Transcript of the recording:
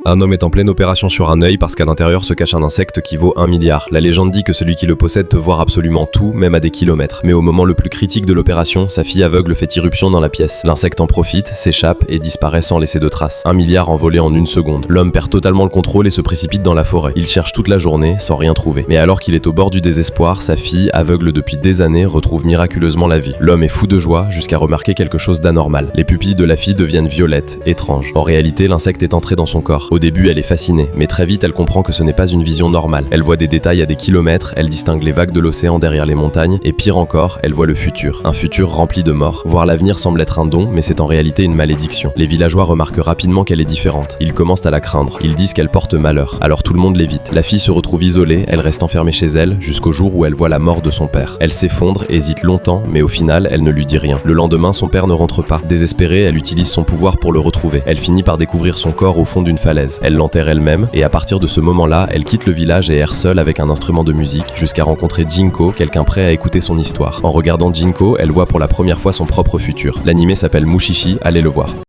Un homme est en pleine opération sur un œil parce qu'à l'intérieur se cache un insecte qui vaut 1 milliard. La légende dit que celui qui le possède peut voir absolument tout, même à des kilomètres. Mais au moment le plus critique de l'opération, sa fille aveugle fait irruption dans la pièce. L'insecte en profite, s'échappe et disparaît sans laisser de traces. 1 milliard envolé en 1 seconde. L'homme perd totalement le contrôle et se précipite dans la forêt. Il cherche toute la journée sans rien trouver. Mais alors qu'il est au bord du désespoir, sa fille, aveugle depuis des années, retrouve miraculeusement la vie. L'homme est fou de joie jusqu'à remarquer quelque chose d'anormal. Les pupilles de la fille deviennent violettes, étranges. En réalité, l'insecte est entré dans son corps. Au début, elle est fascinée, mais très vite, elle comprend que ce n'est pas une vision normale. Elle voit des détails à des kilomètres, elle distingue les vagues de l'océan derrière les montagnes, et pire encore, elle voit le futur. Un futur rempli de morts. Voir l'avenir semble être un don, mais c'est en réalité une malédiction. Les villageois remarquent rapidement qu'elle est différente. Ils commencent à la craindre. Ils disent qu'elle porte malheur. Alors tout le monde l'évite. La fille se retrouve isolée, elle reste enfermée chez elle, jusqu'au jour où elle voit la mort de son père. Elle s'effondre, hésite longtemps, mais au final, elle ne lui dit rien. Le lendemain, son père ne rentre pas. Désespérée, elle utilise son pouvoir pour le retrouver. Elle finit par découvrir son corps au fond d'une falaise. Elle l'enterre elle-même, et à partir de ce moment-là, elle quitte le village et erre seule avec un instrument de musique, jusqu'à rencontrer Jinko, quelqu'un prêt à écouter son histoire. En regardant Jinko, elle voit pour la première fois son propre futur. L'anime s'appelle Mushishi, allez le voir.